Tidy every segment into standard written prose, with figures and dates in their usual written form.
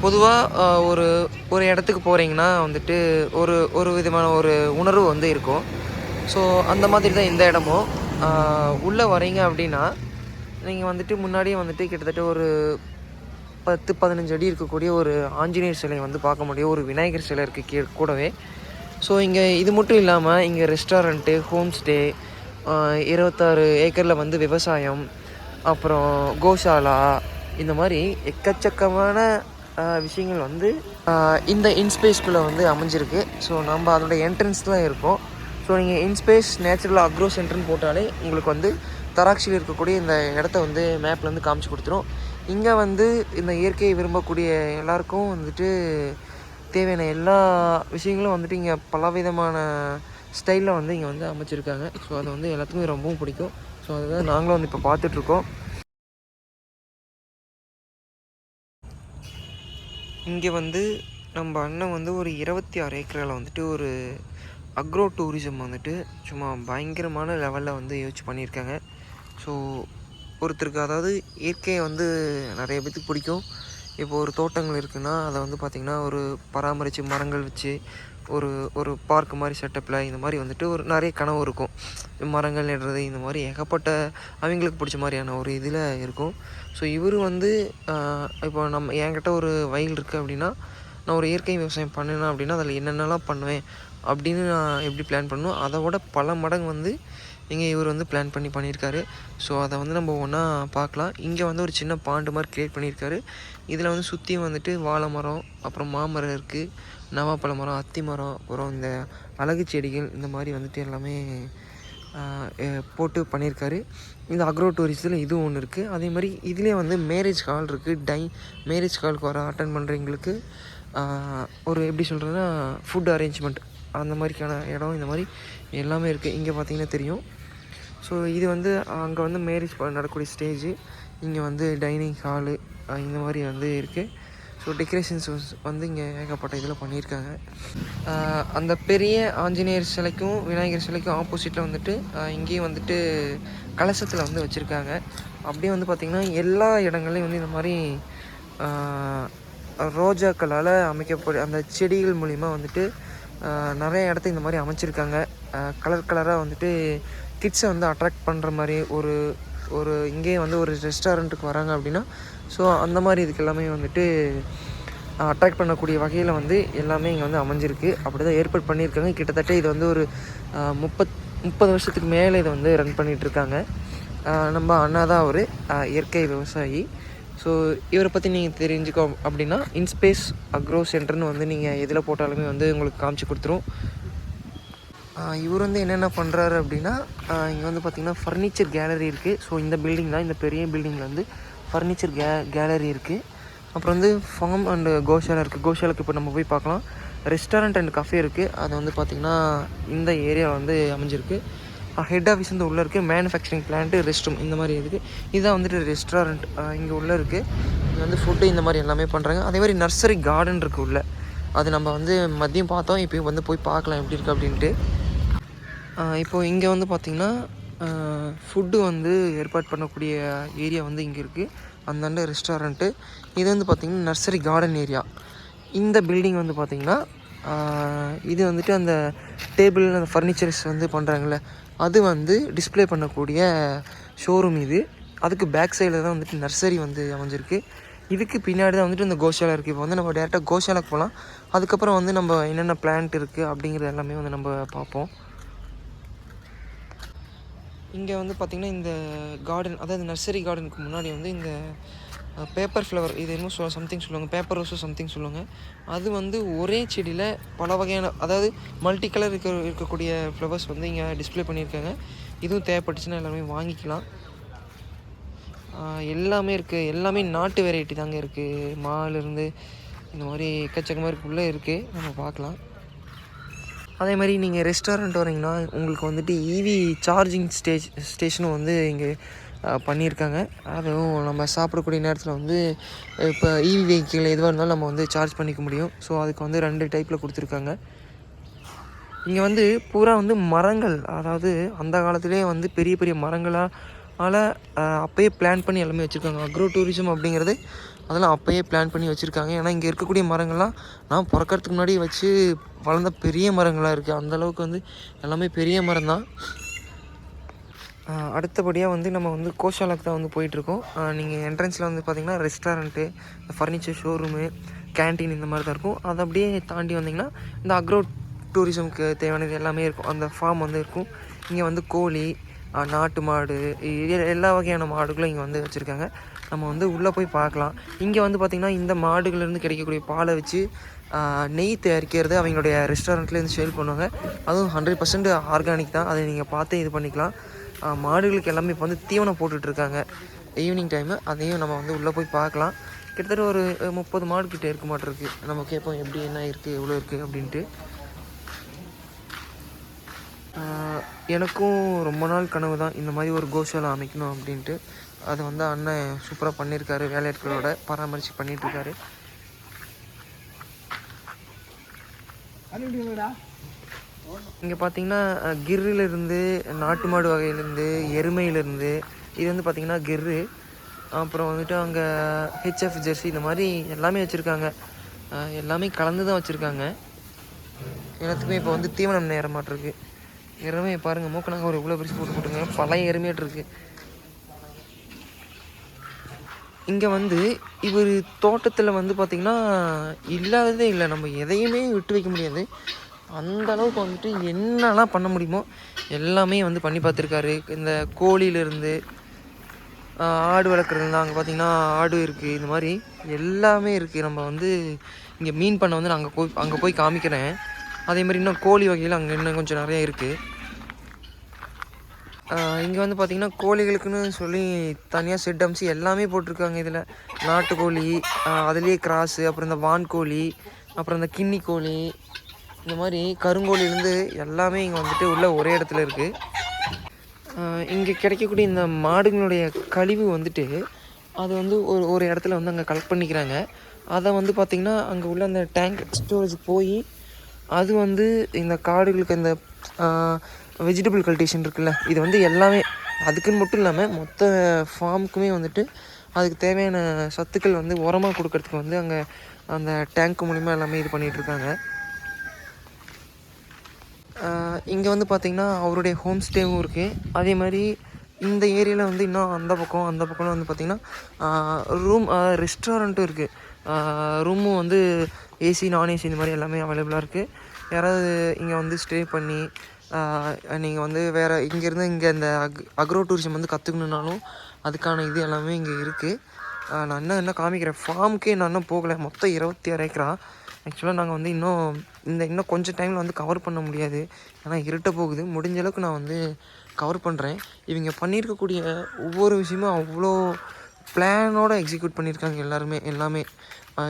பொதுவாக ஒரு ஒரு இடத்துக்கு போகிறீங்கன்னா வந்துட்டு ஒரு ஒரு விதமான ஒரு உணர்வு வந்து இருக்கும். ஸோ அந்த மாதிரி தான் இந்த இடமும். உள்ளே வரீங்க அப்படின்னா நீங்கள் வந்துட்டு முன்னாடியே வந்துட்டு கிட்டத்தட்ட ஒரு 10-15 அடி இருக்கக்கூடிய ஒரு ஆஞ்சநேயர் சிலை வந்து பார்க்க முடியும். ஒரு விநாயகர் சிலை இருக்குது கூடவே. ஸோ இங்கே இது மட்டும் இல்லாமல் இங்கே ரெஸ்டாரண்ட்டு, ஹோம் ஸ்டே, 26 ஏக்கரில் வந்து விவசாயம், அப்புறம் கோசாலா, இந்த மாதிரி எக்கச்சக்கமான விஷயங்கள் வந்து இந்த இன்ஸ்பேஸ்குள்ளே வந்து அமைஞ்சிருக்கு. ஸோ நம்ம அதோட என்ட்ரன்ஸ் தான் இருக்கும். ஸோ நீங்கள் இன்ஸ்பேஸ் நேச்சுரல் அக்ரோ சென்டர்னு போட்டாலே உங்களுக்கு வந்து தராக்சியில் இருக்கக்கூடிய இந்த இடத்த வந்து மேப்பில் வந்து காமிச்சு கொடுத்துரும். இங்கே வந்து இந்த இயற்கையை விரும்பக்கூடிய எல்லாருக்கும் வந்துட்டு தேவையான எல்லா விஷயங்களும் வந்துட்டு இங்கே பலவிதமான ஸ்டைலில் வந்து இங்கே வந்து அமைச்சிருக்காங்க. ஸோ அது வந்து எல்லாத்துக்குமே ரொம்பவும் பிடிக்கும். ஸோ அதுதான் நாங்களும் வந்து இப்போ பார்த்துட்ருக்கோம். இங்கே வந்து நம்ம அண்ணன் வந்து ஒரு 26 ஏக்கரில் வந்துட்டு ஒரு அக்ரோ டூரிசம் வந்துட்டு சும்மா பயங்கரமான லெவலில் வந்து யோசிச்சு பண்ணியிருக்காங்க. ஸோ ஒருத்தருக்கு அதாவது இயற்கையை வந்து நிறைய பேத்துக்கு பிடிக்கும். இப்போ ஒரு தோட்டங்கள் இருக்குதுன்னா அதை வந்து பார்த்திங்கன்னா ஒரு பராமரித்து மரங்கள் வச்சு ஒரு ஒரு பார்க் மாதிரி செட்டப்பில் இந்த மாதிரி வந்துட்டு ஒரு நிறைய கனவு இருக்கும். மரங்கள் நடுறது இந்த மாதிரி ஏகப்பட்ட அவங்களுக்கு பிடிச்ச மாதிரியான ஒரு இதில் இருக்கும். ஸோ இவர் வந்து இப்போ என்கிட்ட ஒரு வயல் இருக்குது அப்படின்னா நான் ஒரு இயற்கை விவசாயம் பண்ணினேன் அப்படின்னா அதில் என்னென்னலாம் பண்ணுவேன் அப்படின்னு நான் எப்படி பிளான் பண்ணணும் அதை விட பல மடங்கு வந்து இங்கே இவர் வந்து பிளான் பண்ணியிருக்காரு. ஸோ அதை வந்து நம்ம ஒன்றா பார்க்கலாம். இங்கே வந்து ஒரு சின்ன பாண்டு மாதிரி க்ரியேட் பண்ணியிருக்காரு. இதில் வந்து சுற்றியும் வந்துட்டு வாழை மரம், அப்புறம் மாமரம் இருக்குது, நவாப்பழ மரம், அத்தி மரம், அப்புறம் இந்த அழகு செடிகள் இந்த மாதிரி வந்துட்டு எல்லாமே போட்டு பண்ணியிருக்காரு. இந்த அக்ரோ டூரிஸ்ட்டில் இதுவும் ஒன்று இருக்குது. அதே மாதிரி இதுலேயே வந்து மேரேஜ் ஹால் இருக்குது. மேரேஜ் ஹாலுக்கு வர அட்டன் பண்ணுறவங்களுக்கு ஒரு எப்படி சொல்கிறதுன்னா ஃபுட் அரேஞ்ச்மெண்ட் அந்த மாதிரிக்கான இடம் இந்த மாதிரி எல்லாமே இருக்குது. இங்கே பார்த்திங்கன்னா தெரியும். ஸோ இது வந்து அங்கே வந்து மேரேஜ் நடக்கக்கூடிய ஸ்டேஜு, இங்கே வந்து டைனிங் ஹாலு இந்த மாதிரி வந்து இருக்குது. ஸோ டெக்கரேஷன்ஸ் வந்து இங்கே ஏகப்பட்ட இதில் பண்ணியிருக்காங்க. அந்த பெரிய ஆஞ்சநேயர் சிலைக்கும் விநாயகர் சிலைக்கும் ஆப்போசிட்டில் வந்துட்டு இங்கேயும் வந்துட்டு கலசத்தில் வந்து வச்சுருக்காங்க. அப்படியே வந்து பார்த்திங்கன்னா எல்லா இடங்கள்லையும் வந்து இந்த மாதிரி ரோஜாக்களால் அமைக்கப்படும் அந்த செடிகள் மூலிமா வந்துட்டு நிறைய இடத்த இந்த மாதிரி அமைச்சிருக்காங்க. கலர் கலராக வந்துட்டு கிட்ஸை வந்து அட்ராக்ட் பண்ணுற மாதிரி ஒரு ஒரு இங்கேயே வந்து ஒரு ரெஸ்டாரண்ட்டுக்கு வராங்க அப்படின்னா ஸோ அந்த மாதிரி இதுக்கு எல்லாமே வந்துட்டு அட்ராக்ட் பண்ணக்கூடிய வகையில் வந்து எல்லாமே இங்கே வந்து அமைஞ்சிருக்கு. அப்படி தான் ஏற்பாடு பண்ணியிருக்காங்க. கிட்டத்தட்ட இது வந்து ஒரு 30 வருஷத்துக்கு மேலே இதை வந்து ரன் பண்ணிகிட்ருக்காங்க. நம்ம அண்ணா தான் ஒரு இயற்கை விவசாயி. ஸோ இவரை பற்றி நீங்கள் தெரிஞ்சுக்கோ அப்படின்னா இன்ஸ்பேஸ் அக்ரோ சென்டர்னு வந்து நீங்கள் எதில் போட்டாலுமே வந்து உங்களுக்கு காமிச்சு கொடுத்துரும். இவர் வந்து என்னென்ன பண்ணுறாரு அப்படின்னா இங்கே வந்து பார்த்திங்கன்னா ஃபர்னிச்சர் கேலரி இருக்குது. ஸோ இந்த பில்டிங் தான், இந்த பெரிய பில்டிங்கில் வந்து ஃபர்னிச்சர் கேலரி இருக்குது. அப்புறம் வந்து ஃபார்ம் அண்டு கோஷாலா இருக்குது. கோஷாலாக்கு இப்போ நம்ம போய் பார்க்கலாம். ரெஸ்டாரண்ட் அண்ட் கஃபே இருக்குது. அது வந்து பார்த்திங்கன்னா இந்த ஏரியா வந்து அமைஞ்சிருக்கு. ஹெட் ஆஃபீஸ் வந்து உள்ளே இருக்குது. மேனுஃபேக்சரிங் பிளான்ட்டு, ரெஸ்ட் ரூம் இந்த மாதிரி இருக்குது. இதுதான் வந்துட்டு ரெஸ்டாரண்ட் இங்கே உள்ளே இருக்குது. இங்கே வந்து ஃபுட்டு இந்த மாதிரி எல்லாமே பண்ணுறாங்க. அதே மாதிரி நர்சரி கார்டன் இருக்குது உள்ளே. அது நம்ம வந்து மதியம் பார்த்தோம். இப்போ வந்து போய் பார்க்கலாம் எப்படி இருக்குது அப்படின்ட்டு. இப்போது இங்கே வந்து பார்த்திங்கன்னா ஃபுட்டு வந்து ஏற்பாடு பண்ணக்கூடிய ஏரியா வந்து இங்கே இருக்குது. அந்தாண்ட ரெஸ்டாரண்ட்டு. இது வந்து பார்த்திங்கன்னா நர்சரி கார்டன் ஏரியா. இந்த பில்டிங் வந்து பார்த்திங்கன்னா இது வந்துட்டு அந்த டேபிள் அந்த ஃபர்னிச்சர்ஸ் வந்து பண்ணுறாங்கள்ல அது வந்து டிஸ்பிளே பண்ணக்கூடிய ஷோரூம் இது. அதுக்கு பேக் சைடில் தான் வந்துட்டு நர்சரி வந்து அமைஞ்சிருக்கு. இதுக்கு பின்னாடி தான் வந்துட்டு இந்த கோஷாலா இருக்குது. இப்போ வந்து நம்ம டேரெக்டாக கோஷாலாக்கு போகலாம். அதுக்கப்புறம் வந்து நம்ம என்னென்ன பிளான்ட் இருக்குது அப்படிங்கிறது எல்லாமே வந்து நம்ம பார்ப்போம். இங்கே வந்து பார்த்திங்கன்னா இந்த கார்டன், அதாவது நர்சரி கார்டனுக்கு முன்னாடி வந்து இந்த பேப்பர் ஃப்ளவர், இது இன்னும் சம்திங் சொல்லுவாங்க, பேப்பர் ரோஸோ சம்திங் சொல்லுவாங்க. அது வந்து ஒரே செடியில் பல வகையான, அதாவது மல்டி கலர் இருக்கக்கூடிய ஃப்ளவர்ஸ் வந்து இங்கே டிஸ்பிளே பண்ணியிருக்காங்க. இதுவும் தேவைப்பட்டுச்சுன்னா எல்லாமே வாங்கிக்கலாம். எல்லாமே இருக்குது. எல்லாமே நாட்டு வெரைட்டி தாங்க இருக்குது. மாலிருந்து இந்த மாதிரி எக்கச்சக்கமாக இருக்குள்ளே இருக்குது. நம்ம பார்க்கலாம். அதே மாதிரி நீங்கள் ரெஸ்டாரண்ட் வரீங்கன்னா உங்களுக்கு வந்துட்டு இவி சார்ஜிங் ஸ்டேஷனும் வந்து இங்கே பண்ணியிருக்காங்க. அதுவும் நம்ம சாப்பிடக்கூடிய நேரத்தில் வந்து இப்போ இவி வெஹிக்கிள் எதுவாக இருந்தாலும் நம்ம வந்து சார்ஜ் பண்ணிக்க முடியும். ஸோ அதுக்கு வந்து 2 டைப்பில் கொடுத்துருக்காங்க. இங்கே வந்து பூரா வந்து மரங்கள், அதாவது அந்த காலத்துலேயே வந்து பெரிய பெரிய மரங்களால் அப்போயே பிளான் பண்ணி எல்லாமே வச்சுருக்காங்க. அக்ரோ டூரிசம் அப்படிங்கிறது அதெல்லாம் அப்போயே பிளான் பண்ணி வச்சுருக்காங்க. ஏன்னா இங்கே இருக்கக்கூடிய மரங்கள்லாம் நான் பிறக்கறதுக்கு முன்னாடி வச்சு வளர்ந்த பெரிய மரங்களாக இருக்குது. அந்தளவுக்கு வந்து எல்லாமே பெரிய மரம் தான். அடுத்தபடியாக வந்து நம்ம வந்து கோஷாலாக்கு தான் வந்து போயிட்டுருக்கோம். நீங்கள் என்ட்ரன்ஸில் வந்து பார்த்திங்கன்னா ரெஸ்டாரண்ட்டு, ஃபர்னிச்சர் ஷோரூமு, கேன்டீன் இந்த மாதிரி தான் இருக்கும். அதை அப்படியே தாண்டி வந்திங்கன்னா இந்த அக்ரோ டூரிசம்க்கு தேவையானது எல்லாமே இருக்கும். அந்த ஃபார்ம் வந்து இருக்கும். இங்கே வந்து கோழி, நாட்டு மாடு, எல்லா வகையான மாடுகளும் இங்கே வந்து வச்சுருக்காங்க. நம்ம வந்து உள்ளே போய் பார்க்கலாம். இங்கே வந்து பார்த்திங்கன்னா இந்த மாடுகள்லேருந்து கிடைக்கக்கூடிய பாலை வச்சு நெய் தயாரிக்கிறது அவங்களுடைய ரெஸ்டாரண்ட்லேருந்து சேல் பண்ணுவாங்க. அதுவும் 100% ஆர்கானிக் தான். அதை நீங்கள் பார்த்து இது பண்ணிக்கலாம். மாடுகளுக்கு எல்லாமே இப்போ வந்து தீவனம் போட்டுட்ருக்காங்க ஈவினிங் டைமு. அதையும் நம்ம வந்து உள்ளே போய் பார்க்கலாம். கிட்டத்தட்ட ஒரு 30 மாடுக்கிட்ட இருக்க மாட்டிருக்கு. நம்ம கேட்போம் எப்படி என்ன இருக்குது எவ்வளோ இருக்குது அப்படின்ட்டு. எனக்கும் ரொம்ப நாள் கனவு தான் இந்த மாதிரி ஒரு கோஷாலா அமைக்கணும் அப்படின்ட்டு. அதை வந்து அண்ணன் சூப்பராக பண்ணியிருக்காரு. வேலையாட்களோட பராமரித்து பண்ணிகிட்ருக்காரு. இங்கே பார்த்தீங்கன்னா கிர்ரிலேருந்து, நாட்டு மாடு வகையிலேருந்து, எருமையிலேருந்து, இது வந்து பார்த்திங்கன்னா கிர்ரு, அப்புறம் வந்துட்டு அங்கே ஹெச்எஃப் ஜெர்சி, இந்த மாதிரி எல்லாமே வச்சுருக்காங்க. எல்லாமே கலந்து தான் வச்சுருக்காங்க. எல்லாத்துக்குமே இப்போ வந்து தீவனம் நேர மாட்டிருக்கு. எருமை பாருங்கள், மூக்கனாங்க ஒரு இவ்வளோ பிரிச்சு போட்டுங்க. பழைய எருமையாட்டு இங்கே வந்து இவர் தோட்டத்தில் வந்து பார்த்திங்கன்னா இல்லாததே இல்லை. நம்ம எதையுமே விட்டு வைக்க முடியாது. அந்த அளவுக்கு வந்துட்டு என்னெல்லாம் பண்ண முடியுமோ எல்லாமே வந்து பண்ணி பார்த்துருக்காரு. இந்த கோழியிலேருந்து ஆடு வளர்க்குறதுலாம் அங்கே பார்த்திங்கன்னா ஆடு இருக்குது. இந்த மாதிரி எல்லாமே இருக்குது. நம்ம வந்து இங்கே மீன் பண்ண வந்து நான் அங்கே போய் காமிக்கிறேன். அதே மாதிரி இன்னும் கோழி வகையில் அங்கே இன்னும் கொஞ்சம் நிறையா இருக்குது. இங்கே வந்து பார்த்திங்கன்னா கோழிகளுக்குன்னு சொல்லி தனியாக செட் அம்சி எல்லாமே போட்டிருக்காங்க. இதில் நாட்டுக்கோழி, அதுலேயே கிராஸு, அப்புறம் இந்த வான்கோழி, அப்புறம் இந்த கின்னி கோழி, இந்த மாதிரி கருங்கோழிலேருந்து எல்லாமே இங்கே வந்துட்டு உள்ள ஒரே இடத்துல இருக்குது. இங்கே கிடைக்கக்கூடிய இந்த மாடுகளுடைய கழிவு வந்துட்டு அது வந்து ஒரு இடத்துல வந்து அங்கே கலெக்ட் பண்ணிக்கிறாங்க. அதை வந்து பார்த்திங்கன்னா அங்கே உள்ள அந்த டேங்க் ஸ்டோரேஜ் போய் அது வந்து இந்த காடுகளுக்கு இந்த வெஜிடபிள் கல்டிவேஷன் இருக்குல்ல, இது வந்து எல்லாமே அதுக்குன்னு மட்டும் இல்லாமல் மொத்த ஃபார்முக்குமே வந்துட்டு அதுக்கு தேவையான சத்துக்கள் வந்து உரமாக கொடுக்கறதுக்கு வந்து அங்கே அந்த டேங்க் மூலிமா எல்லாமே இது பண்ணிகிட்ருக்காங்க. இங்கே வந்து பார்த்திங்கன்னா அவருடைய ஹோம் ஸ்டேவும் இருக்குது. அதே மாதிரி இந்த ஏரியாவில் வந்து இன்னும் அந்த பக்கம் வந்து பார்த்திங்கன்னா ரூம் ரெஸ்டாரண்ட்டும் இருக்குது. ரூமும் வந்து ஏசி, நான் ஏசி இந்த மாதிரி எல்லாமே அவைலபிளாக இருக்குது. யாராவது இங்கே வந்து ஸ்டே பண்ணி நீங்கள் வந்து வேறு இங்கேருந்து இங்கே இந்த அக்ரோ டூரிசம் வந்து கற்றுக்கணுன்னாலும் அதுக்கான இது எல்லாமே இங்கே இருக்குது. நான் என்ன காமிக்கிறேன். ஃபார்முக்கே நான் இன்னும் போகலை. மொத்தம் 26 ஏக்கரா. ஆக்சுவலாக நாங்கள் வந்து இன்னும் கொஞ்சம் டைமில் வந்து கவர் பண்ண முடியாது. ஏன்னா இருட்ட போகுது. முடிஞ்ச அளவுக்கு நான் வந்து கவர் பண்ணுறேன். இவங்க பண்ணியிருக்கக்கூடிய ஒவ்வொரு விஷயமும் அவ்வளோ பிளானோடு எக்ஸிக்யூட் பண்ணியிருக்காங்க எல்லாமே.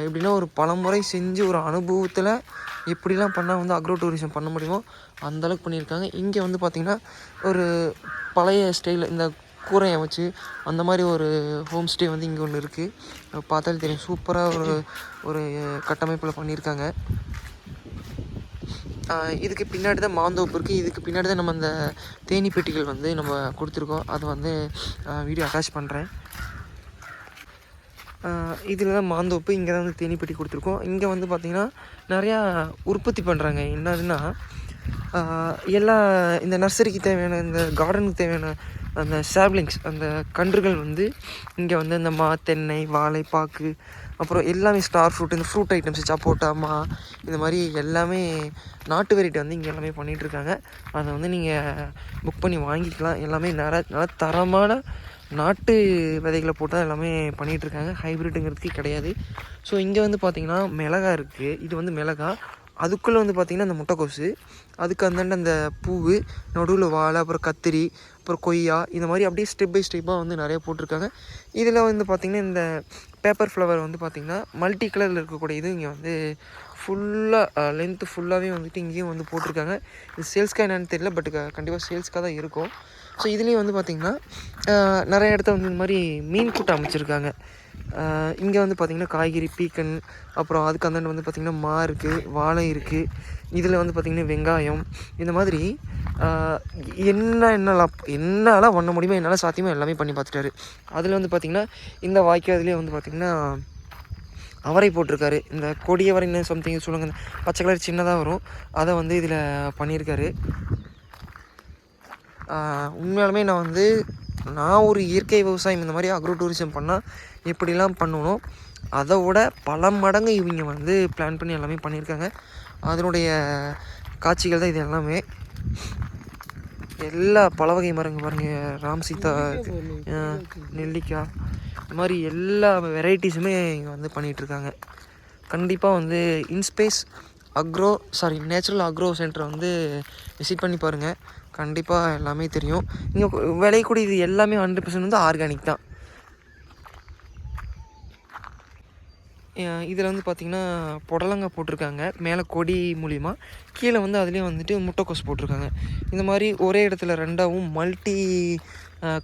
எப்படின்னா ஒரு பலமுறை செஞ்சு ஒரு அனுபவத்தில் எப்படிலாம் பண்ணால் வந்து அக்ரோ டூரிசம் பண்ண முடியுமோ அந்தளவுக்கு பண்ணியிருக்காங்க. இங்கே வந்து பார்த்திங்கன்னா ஒரு பழைய ஸ்டைலில் இந்த கூரையை வச்சு அந்த மாதிரி ஒரு ஹோம் ஸ்டே வந்து இங்கே ஒன்று இருக்குது. பார்த்தாலே தெரியும், சூப்பராக ஒரு கட்டமைப்பில் பண்ணியிருக்காங்க. இதுக்கு பின்னாடி தான் மாந்தோப்பு இருக்குது. இதுக்கு பின்னாடி தான் நம்ம அந்த தேனி பெட்டிகள் வந்து நம்ம கொடுத்துருக்கோம். அதை வந்து வீடியோ அட்டாச் பண்ணுறேன். இதில் தான் மாந்தோப்பு. இங்கே தான் வந்து தேனி பெட்டி கொடுத்துருக்கோம். இங்கே வந்து பார்த்திங்கன்னா நிறையா உற்பத்தி பண்ணுறாங்க. என்னதுன்னா எல்லா இந்த நர்சரிக்கு தேவையான, இந்த கார்டனுக்கு தேவையான அந்த சாப்லிங்ஸ், அந்த கன்றுகள் வந்து இங்கே வந்து இந்த தென்னை, வாழை, பாக்கு, அப்புறம் எல்லாமே ஸ்டார் ஃப்ரூட், இந்த ஃப்ரூட் ஐட்டம்ஸ், சப்போட்டா, இந்த மாதிரி எல்லாமே நாட்டு வெரைட்டி வந்து இங்கே எல்லாமே பண்ணிகிட்ருக்காங்க. அதை வந்து நீங்கள் புக் பண்ணி வாங்கிக்கலாம். எல்லாமே நல்லா தரமான நாட்டு விதைகளை போட்டால் எல்லாமே பண்ணிகிட்ருக்காங்க. ஹைப்ரிட்டுங்கிறதுக்கு கிடையாது. ஸோ இங்கே வந்து பார்த்திங்கன்னா மிளகா இருக்குது. இது வந்து மிளகா. அதுக்குள்ளே வந்து பார்த்திங்கன்னா அந்த முட்டைக்கோசு, அதுக்கு அந்தாண்ட அந்த பூவு, நடுவில் வாழை, அப்புறம் கத்திரி, அப்புறம் கொய்யா, இந்த மாதிரி அப்படியே ஸ்டெப் பை ஸ்டெப்பாக வந்து நிறையா போட்டிருக்காங்க. இதில் வந்து பார்த்திங்கன்னா இந்த பேப்பர் ஃப்ளவர் வந்து பார்த்திங்கன்னா மல்டி கலரில் இருக்கக்கூடிய இது இங்கே வந்து ஃபுல்லாக லென்த்து ஃபுல்லாகவே வந்துட்டு இங்கேயும் வந்து போட்டிருக்காங்க. இது சேல்ஸ்க்காக என்னென்னு தெரியல, பட் கண்டிப்பாக சேல்ஸ்க்காக தான் இருக்கும். ஸோ இதுலேயும் வந்து பார்த்திங்கன்னா நிறைய இடத்த வந்து இந்த மாதிரி மீன் கூட்டம் அமைச்சிருக்காங்க. இங்கே வந்து பார்த்திங்கன்னா காய்கறி, பீக்கன், அப்புறம் அதுக்கு அந்தாண்ட வந்து பார்த்திங்கன்னா இருக்குது, வாழை இருக்குது. இதில் வந்து பார்த்திங்கன்னா வெங்காயம், இந்த மாதிரி என்னெல்லாம் பண்ண முடியுமோ, என்னால் சாத்தியமோ எல்லாமே பண்ணி பார்த்துட்டாரு. அதில் வந்து பார்த்திங்கன்னா இந்த வாய்க்காதுலேயே வந்து பார்த்திங்கன்னா அவரை போட்டிருக்காரு. இந்த கொடியவரைன்னு சம்திங் சொல்லுங்கள், பச்சை கலர் சின்னதாக வரும், அதை வந்து இதில் பண்ணியிருக்காரு. உண்மையாலுமே நான் ஒரு இயற்கை விவசாயம் இந்த மாதிரி அக்ரோ டூரிசம் பண்ணால் எப்படிலாம் பண்ணணும், அதை விட பல மடங்கு இவங்க வந்து பிளான் பண்ணி எல்லாமே பண்ணியிருக்காங்க. அதனுடைய காட்சிகள் தான் இது எல்லாமே. எல்லா பல வகை மரங்கள் பாருங்கள், ராம் சீதா, நெல்லிக்காய், இந்த மாதிரி எல்லா வெரைட்டிஸுமே இங்கே வந்து பண்ணிகிட்ருக்காங்க. கண்டிப்பாக வந்து இன்ஸ்பேஸ் நேச்சுரல் அக்ரோ சென்டரை வந்து விசிட் பண்ணி பாருங்கள். கண்டிப்பாக எல்லாமே தெரியும். இங்கே விளையக்கூடியது எல்லாமே 100% வந்து ஆர்கானிக் தான். இதில் வந்து பார்த்திங்கன்னா புடலங்காய் போட்டிருக்காங்க மேலே கொடி மூலிமா, கீழே வந்து அதுலேயும் வந்துட்டு முட்டைக்கோஸ் போட்டிருக்காங்க. இந்த மாதிரி ஒரே இடத்துல ரெண்டாவும் மல்டி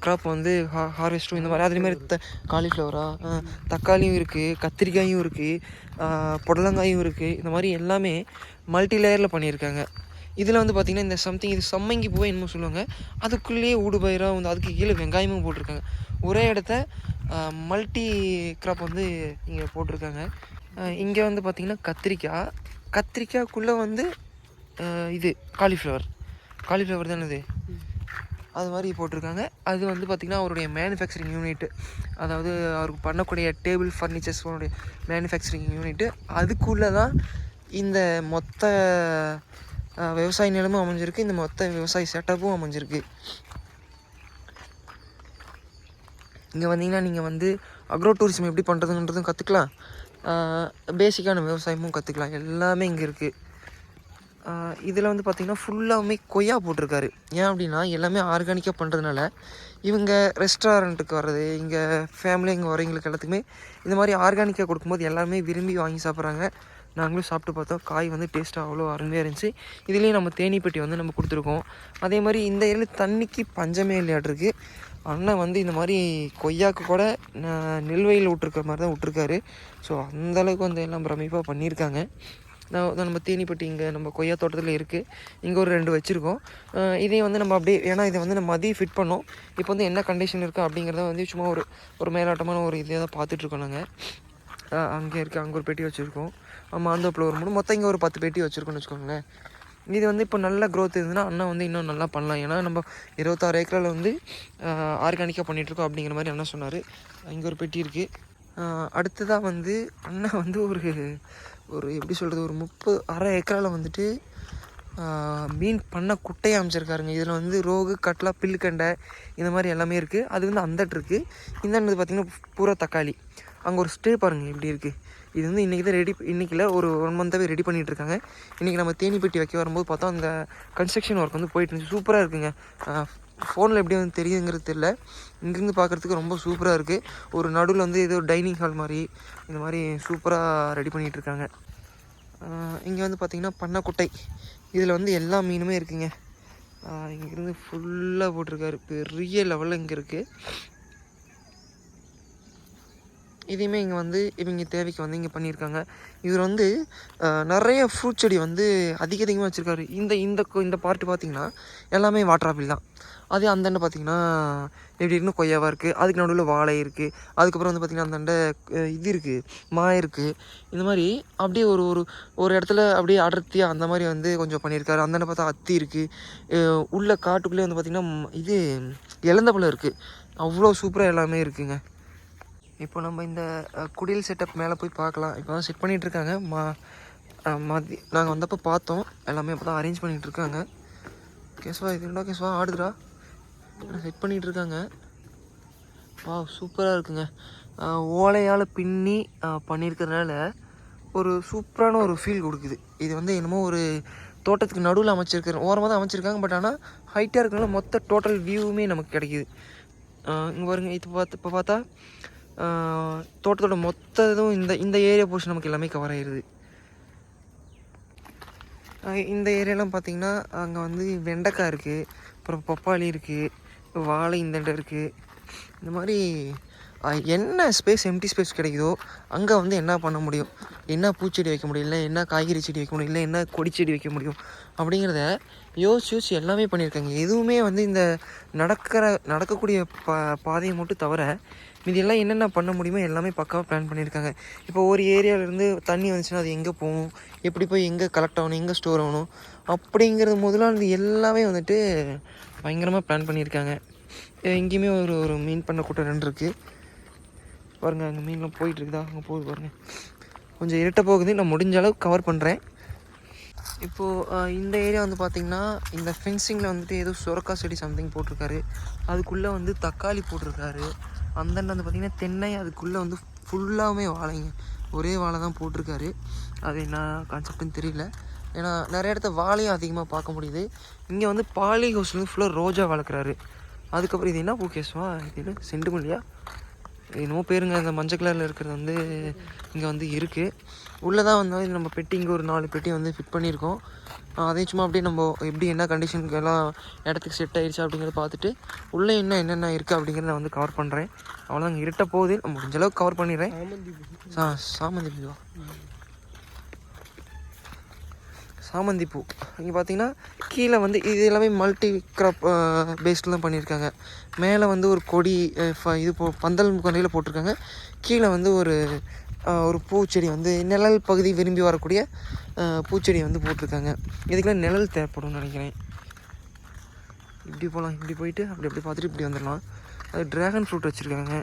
க்ராப் வந்து ஹார்வெஸ்ட்டும் இந்த மாதிரி அதேமாதிரி காலிஃப்ளவராக தக்காளியும் இருக்குது, கத்திரிக்காயும் இருக்குது, புடலங்காயும் இருக்குது. இந்த மாதிரி எல்லாமே மல்டி லேயரில் பண்ணியிருக்காங்க. இதில் வந்து பார்த்திங்கன்னா இந்த சம்திங் இது சம்மங்கி பூவை என்னமோ சொல்லுவாங்க, அதுக்குள்ளேயே ஊடுபயிராக வந்து அதுக்கு கீழே வெங்காயமும் போட்டிருக்காங்க. ஒரே இடத்த மல்டி க்ராப் வந்து இங்கே போட்டிருக்காங்க. இங்கே வந்து பார்த்திங்கன்னா கத்திரிக்காய்க்குள்ளே வந்து இது காலிஃப்ளவர் தானே இது, அது மாதிரி போட்டிருக்காங்க. அது வந்து பார்த்திங்கன்னா அவருடைய மேனுஃபேக்சரிங் யூனிட்டு, அதாவது அவருக்கு பண்ணக்கூடிய டேபிள் ஃபர்னிச்சர்ஸோடைய மேனுஃபேக்சரிங் யூனிட்டு, அதுக்குள்ளே தான் இந்த மொத்த விவசாய நிலமும் அமைஞ்சிருக்கு, இந்த மொத்த விவசாய செட்டப்பும் அமைஞ்சிருக்கு. இங்கே வந்தீங்கன்னா நீங்கள் வந்து அக்ரோ டூரிசம் எப்படி பண்ணுறதுன்றதும் கற்றுக்கலாம், பேசிக்கான விவசாயமும் கற்றுக்கலாம். எல்லாமே இங்கே இருக்குது. இதில் வந்து பார்த்திங்கன்னா ஃபுல்லாகவுமே கொய்யா போட்டிருக்காரு. ஏன் அப்படின்னா எல்லாமே ஆர்கானிக்காக பண்ணுறதுனால இவங்க ரெஸ்டாரண்ட்டுக்கு வர்றது, இங்கே ஃபேமிலி இங்கே வரவங்களுக்கு எல்லாத்துக்குமே இந்த மாதிரி ஆர்கானிக்காக கொடுக்கும்போது எல்லாருமே விரும்பி வாங்கி சாப்பிட்றாங்க. நாங்களும் சாப்பிட்டு பார்த்தோம். காய் வந்து டேஸ்ட்டாக அவ்வளோ அருமையாக இருந்துச்சு. இதுலேயும் நம்ம தேனி பெட்டி வந்து நம்ம கொடுத்துருக்கோம். அதே மாதிரி இந்த ஏரியாவில் தண்ணிக்கு பஞ்சமே இல்லையாட்டிருக்கு. அண்ணன் வந்து இந்த மாதிரி கொய்யாவுக்கு கூட நெல்வெயில் விட்ருக்கிற மாதிரி தான் விட்ருக்காரு. ஸோ அந்தளவுக்கு வந்து எல்லாம் பிரமிப்பாக பண்ணியிருக்காங்க. நம்ம தேனிப்பட்டி இங்கே நம்ம கொய்யா தோட்டத்தில் இருக்குது. இங்கே ஒரு 2 வச்சுருக்கோம். இதையும் வந்து நம்ம அப்படியே, ஏன்னா இதை வந்து நம்ம மதியம் ஃபிட் பண்ணோம். இப்போ வந்து என்ன கண்டிஷன் இருக்குது அப்படிங்கிறத வந்து சும்மா ஒரு மேலாட்டமான ஒரு இதை தான் பார்த்துட்ருக்கோம் நாங்கள். அங்கே இருக்குது, அங்கே ஒரு பெட்டி வச்சுருக்கோம். மாந்தோப்பில் ஒரு 3, மொத்தம் இங்கே ஒரு 10 பெட்டி வச்சுருக்கோன்னு வச்சுக்கோங்களேன். இது வந்து இப்போ நல்ல க்ரோத் இருந்ததுன்னா அண்ணா வந்து இன்னும் நல்லா பண்ணலாம். ஏன்னா நம்ம 26 ஏக்கரில் வந்து ஆர்கானிக்காக பண்ணிகிட்ருக்கோம் அப்படிங்கிற மாதிரி அண்ணா சொன்னார். இங்கே ஒரு பெட்டி இருக்குது. அடுத்ததாக வந்து அண்ணா வந்து ஒரு எப்படி சொல்கிறது, ஒரு 30 ஏக்கரால் வந்துட்டு மீன் பண்ண குட்டையை அமைச்சிருக்காருங்க. இதில் வந்து ரோகு, கட்லா, பில்லுக்கண்டை இந்த மாதிரி எல்லாமே இருக்குது. அது வந்து அந்தட்டு இருக்குது. இந்தாண்டு பார்த்திங்கன்னா பூரா தக்காளி. அங்கே ஒரு ஸ்டே பாருங்கள் எப்படி இருக்குது. இது வந்து இன்றைக்கி தான் இன்றைக்கில் ஒரு 1 மந்த்தாகவே ரெடி பண்ணிகிட்ருக்காங்க. இன்றைக்கி நம்ம தேனி பெட்டி வைக்க வரும்போது பார்த்தா அந்த கன்ஸ்ட்ரக்ஷன் ஒர்க் வந்து போயிட்டு இருந்துச்சு. சூப்பராக இருக்குங்க. ஃபோனில் எப்படி வந்து தெரியுங்கிறது தெரியல, இங்கேருந்து பார்க்குறதுக்கு ரொம்ப சூப்பராக இருக்குது. ஒரு நடுவில் வந்து ஏதோ டைனிங் ஹால் மாதிரி இந்த மாதிரி சூப்பராக ரெடி பண்ணிகிட்ருக்காங்க. இங்கே வந்து பார்த்திங்கன்னா பண்ணக்குட்டை, இதில் வந்து எல்லா மீனுமே இருக்குங்க. இங்கேருந்து ஃபுல்லாக போட்டிருக்காரு, பெரிய லெவலில் இங்கே இருக்குது. இதையுமே இங்கே வந்து இவங்க தேவைக்கு வந்து இங்கே பண்ணியிருக்காங்க. இவர் வந்து நிறைய ஃப்ரூட் செடி வந்து அதிகமாக வச்சுருக்காரு. இந்த பார்ட்டு பார்த்திங்கன்னா எல்லாமே வாட்டர் ஆப்பிள் தான். அதே அந்தாண்ட பார்த்திங்கன்னா எப்படி இருக்குன்னு கொய்யாவாக இருக்குது. அதுக்கு நடுவில் வாழை இருக்குது. அதுக்கப்புறம் வந்து பார்த்திங்கன்னா அந்தாண்ட இது இருக்குது, மா இருக்குது. இந்த மாதிரி அப்படியே ஒரு இடத்துல அப்படியே அடர்த்தியாக அந்த மாதிரி வந்து கொஞ்சம் பண்ணியிருக்காரு. அந்தாண்ட பார்த்தா அத்தி இருக்குது. உள்ள காட்டுக்குள்ளே வந்து பார்த்திங்கன்னா இது இலந்தப்பழம் இருக்குது. அவ்வளோ சூப்பராக எல்லாமே இருக்குதுங்க. இப்போ நம்ம இந்த குடில் செட்டப் மேலே போய் பார்க்கலாம். இப்போ தான் செட் பண்ணிகிட்ருக்காங்க. நாங்கள் வந்தப்போ பார்த்தோம். எல்லாமே இப்போ தான் அரேஞ்ச் பண்ணிகிட்ருக்காங்க. கேஸ்வா இது என்னடா கேஸ்வா ஆடுதுடா, செட் பண்ணிகிட்ருக்காங்க. சூப்பராக இருக்குங்க. ஓலையால் பின்னி பண்ணியிருக்கிறதுனால ஒரு சூப்பரான ஒரு ஃபீல் கொடுக்குது. இது வந்து என்னமோ ஒரு தோட்டத்துக்கு நடுவில் ஓரமாக தான் அமைச்சிருக்காங்க. பட் ஆனால் ஹைட்டாக இருக்கிறனால மொத்த டோட்டல் வியூவுமே நமக்கு கிடைக்கிது. இங்கே பாருங்க, இப்போ பார்த்தா தோட்டத்தோட மொத்த இதுவும் இந்த ஏரியா போர்ஷன் நமக்கு எல்லாமே கவர் ஆகிடுது. இந்த ஏரியாலாம் பார்த்திங்கன்னா அங்கே வந்து வெண்டைக்காய் இருக்குது, அப்புறம் பப்பாளி இருக்குது, வாழை இந்தண்டை இருக்குது. இந்த மாதிரி என்ன எம்டி ஸ்பேஸ் கிடைக்குதோ அங்கே வந்து என்ன பண்ண முடியும், என்ன பூச்செடி வைக்க முடியும், இல்லை என்ன காய்கறி செடி வைக்க முடியும், இல்லை என்ன கொடி செடி வைக்க முடியும் அப்படிங்கிறத யோசிச்சு எல்லாமே பண்ணியிருக்காங்க. எதுவுமே வந்து இந்த நடக்கக்கூடிய பாதையை மட்டும் தவிர இதெல்லாம் என்னென்ன பண்ண முடியுமோ எல்லாமே பக்காவாக பிளான் பண்ணியிருக்காங்க. இப்போ ஒரு ஏரியாவிலேருந்து தண்ணி வந்துச்சுன்னா அது எங்கே போகணும், எப்படி போய் எங்கே கலெக்ட் ஆகணும், எங்கே ஸ்டோர் ஆகணும் அப்படிங்கிறது முதலாக எல்லாமே வந்துட்டு பயங்கரமாக பிளான் பண்ணியிருக்காங்க. எங்கேயுமே ஒரு ஒரு மீன் பண்ண கூட்டம் 2 இருக்குது பாருங்கள். அங்கே மீன்லாம் போயிட்டுருக்குதா, அங்கே போகுது பாருங்கள். கொஞ்சம் இருட்ட போகுது, நான் முடிஞ்ச அளவுக்கு கவர் பண்ணுறேன். இப்போது இந்த ஏரியா வந்து பார்த்திங்கன்னா இந்த ஃபென்சிங்கில் வந்துட்டு ஏதோ சுரக்காய் செடி சம்திங் போட்டிருக்காரு. அதுக்குள்ளே வந்து தக்காளி போட்டிருக்காரு. அந்தண்ட வந்து பார்த்திங்கன்னா தென்னை, அதுக்குள்ளே வந்து ஃபுல்லாகவே வாழைங்க, ஒரே வாழை தான் போட்டிருக்காரு. அது என்ன கான்செப்ட்னு தெரியல. ஏன்னா நிறைய இடத்த வாழையும் அதிகமாக பார்க்க முடியுது. இங்கே வந்து பாலி ஹவுஸில் வந்து ஃபுல்லாக ரோஜா வளர்க்குறாரு. அதுக்கப்புறம் இது என்ன பூ கேசுவா, இது செண்டுமல்லியா என்னமோ பேருங்க. அந்த மஞ்சள் கலரில் இருக்கிறது வந்து இங்கே வந்து இருக்குது. உள்ளே தான் வந்து இது நம்ம பெட்டி, இங்கே ஒரு 4 பெட்டி வந்து ஃபிட் பண்ணியிருக்கோம். அதே சும்மா அப்படியே நம்ம எப்படி என்ன கண்டிஷனுக்கு எல்லாம் இடத்துக்கு செட் ஆகிடுச்சா அப்படிங்கிறத பார்த்துட்டு உள்ளே என்னென்ன இருக்குது அப்படிங்கிறத நான் வந்து கவர் பண்ணுறேன். அவ்வளோதான், இருட்ட போகுது, முடிஞ்ச அளவுக்கு கவர் பண்ணிடுறேன். சாமந்தி பூவா, சாமந்தி பூ. இங்கே பார்த்தீங்கன்னா கீழே வந்து இது எல்லாமே மல்டி கிராப் பேஸ்டில் தான் பண்ணியிருக்காங்க. மேலே வந்து ஒரு கொடி இது பந்தல் கொண்டையில் போட்டிருக்காங்க. கீழே வந்து ஒரு பூச்செடி வந்து நிழல் பகுதி விரும்பி வரக்கூடிய பூச்செடி வந்து போட்டிருக்காங்க. இதுக்கெல்லாம் நிழல் தேவைப்படும்னு நினைக்கிறேன். இப்படி போகலாம், இப்படி போயிட்டு அப்படி பார்த்துட்டு இப்படி வந்துடலாம். அது ட்ராகன் ஃப்ரூட் வச்சுருக்காங்க.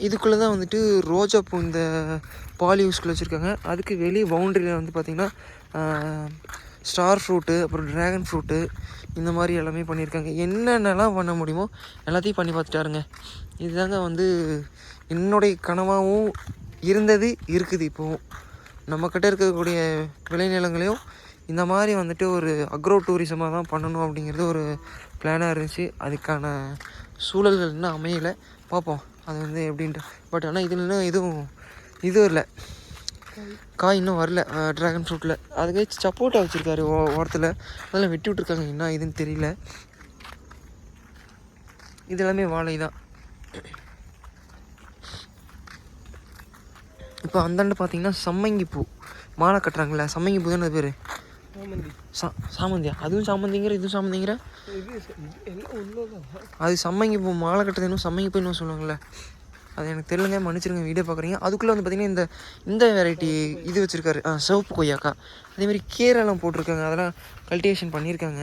இதுக்குள்ளே தான் வந்துட்டு ரோஜா பூ இந்த பாலி ஹவுஸ்குள்ளே வச்சுருக்காங்க. அதுக்கு வெளியே பவுண்ட்ரியில் வந்து பார்த்திங்கன்னா ஸ்டார் ஃப்ரூட்டு, அப்புறம் ட்ராகன் ஃப்ரூட்டு, இந்த மாதிரி எல்லாமே பண்ணியிருக்காங்க. என்னென்னலாம் பண்ண முடியுமோ எல்லாத்தையும் பண்ணி பார்த்துட்டாருங்க. இதுதாங்க வந்து என்னுடைய கனவாகவும் இருக்குது. இப்போவும் நம்மக்கிட்ட இருக்கக்கூடிய விளைநிலங்களையும் இந்த மாதிரி வந்துட்டு ஒரு அக்ரோ டூரிசமாக தான் பண்ணணும் அப்படிங்கிறது ஒரு பிளானாக இருந்துச்சு. அதுக்கான சூழல்கள் இன்னும் அமையலை, பார்ப்போம் அது வந்து எப்படின்ட்டு. பட் ஆனால் இதில் இன்னும் இதுவும் இல்லை, காய் இன்னும் வரல ட்ராகன் ஃப்ரூட்டில். அதுக்கு சப்போட்டா வச்சுருக்காரு ஓரத்தில், அதெல்லாம் வெட்டி விட்ருக்காங்க. என்ன இதுன்னு தெரியல. இது எல்லாமே வாழை தான். இப்போ அந்தாண்டு பார்த்தீங்கன்னா சம்மங்கி பூ மாலை கட்டுறாங்களே, சம்மங்கி பூ தானே பேர், சாமந்தியா? அதுவும் சாமந்திங்கிற, இதுவும் சாமந்திங்கிற. அது சம்மங்கி பூ மாலை கட்டுறது, இன்னும் சம்மங்கி பூ இன்னும் சொல்லுவாங்கள்ல, அது எனக்கு தெரியலங்க, மன்னிச்சிருங்க. வீடியோ பார்க்குறீங்க. அதுக்குள்ளே வந்து பார்த்திங்கன்னா இந்த வெரைட்டி இது வச்சுருக்காரு, சிவப்பு கொய்யாக்கா. அதேமாதிரி கீரைலாம் போட்டிருக்காங்க, அதெல்லாம் கல்டிவேஷன் பண்ணியிருக்காங்க.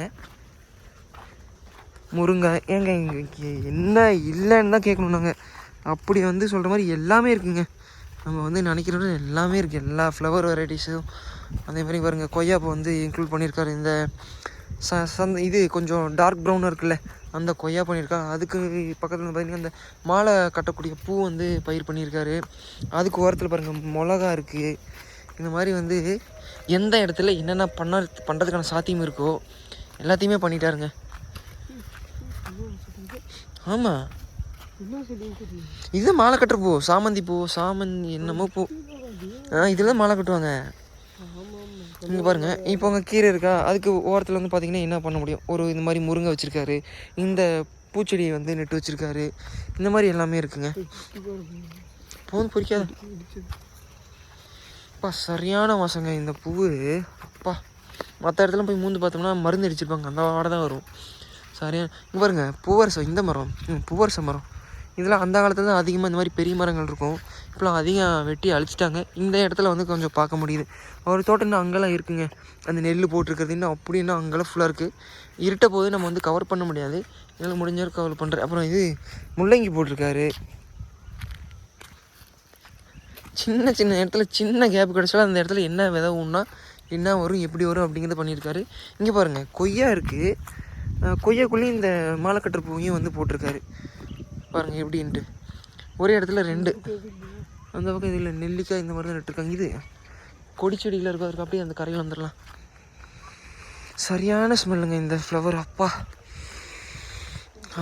முருங்கை, ஏங்க இங்கே என்ன இல்லைன்னு தான் கேட்கணும் நாங்கள். அப்படி வந்து சொல்கிற மாதிரி எல்லாமே இருக்குங்க. நம்ம வந்து நினைக்கிறோட எல்லாமே இருக்குது, எல்லா ஃப்ளவர் வெரைட்டிஸும். அதே மாதிரி பாருங்க, கொய்யாப்பூ வந்து இன்க்ளூட் பண்ணியிருக்காரு. இந்த இது கொஞ்சம் டார்க் ப்ரௌனாக இருக்குல்ல, அந்த கொய்யா பண்ணியிருக்காங்க. அதுக்கு பக்கத்தில் வந்து பார்த்திங்கன்னா இந்த மாலை கட்டக்கூடிய பூ வந்து பயிர் பண்ணியிருக்காரு. அதுக்கு ஓரத்தில் பாருங்கள் மிளகா இருக்குது. இந்த மாதிரி வந்து எந்த இடத்துல என்னென்ன பண்ணுறதுக்கான சாத்தியம் இருக்கோ எல்லாத்தையுமே பண்ணிட்டாருங்க. ஆமாம், இது மாலை கட்டுற பூ, சாமந்தி பூ, என்னமோ பூ, இதில் மாலை கட்டுவாங்க. இங்கே பாருங்கள், இப்போ அங்கே கீரை இருக்கா, அதுக்கு ஓரத்தில் வந்து பார்த்திங்கன்னா என்ன பண்ண முடியும், இந்த மாதிரி முருங்கை வச்சுருக்காரு, இந்த பூச்செடியை வந்து நட்டு வச்சுருக்காரு. இந்த மாதிரி எல்லாமே இருக்குங்க. போதும் பொறிக்காது அப்பா, சரியான வாசங்க இந்த பூ. அப்பா, மற்ற இடத்துல போய் மூந்து பார்த்தோம்னா மருந்து அடிச்சிருப்பாங்க, அந்த வாடை தான் வரும். சரியா? இங்கே பாருங்கள், பூவரசம், இந்த மரம் பூவரச மரம். இதெல்லாம் அந்த காலத்தில் தான் அதிகமாக இந்த மாதிரி பெரிய மரங்கள் இருக்கும். இப்போலாம் அதிகம் வெட்டி அழிச்சிட்டாங்க. இந்த இடத்துல வந்து கொஞ்சம் பார்க்க முடியுது. ஒரு தோட்டம் இன்னும் அங்கெல்லாம் இருக்குங்க, அந்த நெல் போட்டிருக்கிறது இன்னும் அப்படின்னா அங்கெல்லாம் ஃபுல்லாக இருக்குது. இருட்ட போது நம்ம வந்து கவர் பண்ண முடியாது, என்னால் முடிஞ்ச கவர் பண்ணுறேன். அப்புறம் இது முள்ளங்கி போட்டிருக்காரு. சின்ன இடத்துல சின்ன கேப் கிடச்சாலும் அந்த இடத்துல என்ன விதை ஊன்னா என்ன வரும், எப்படி வரும் அப்படிங்கிறத பண்ணியிருக்காரு. இங்கே பாருங்கள், கொய்யா இருக்குது. கொய்யாக்குள்ளேயும் இந்த மாலை கட்டுற பூவையும் வந்து போட்டிருக்காரு. பாருங்கள் எப்படின்ட்டு. ஒரே இடத்துல 2, அந்த பக்கம் இதில் நெல்லிக்காய் இந்த மாதிரி தான் நட்டுருக்காங்க. இது கொடி செடியில் இருக்கும், அதுக்கு அப்படியே அந்த கரையில் வந்துடலாம். சரியான ஸ்மெல்லுங்க இந்த ஃப்ளவர். அப்பா,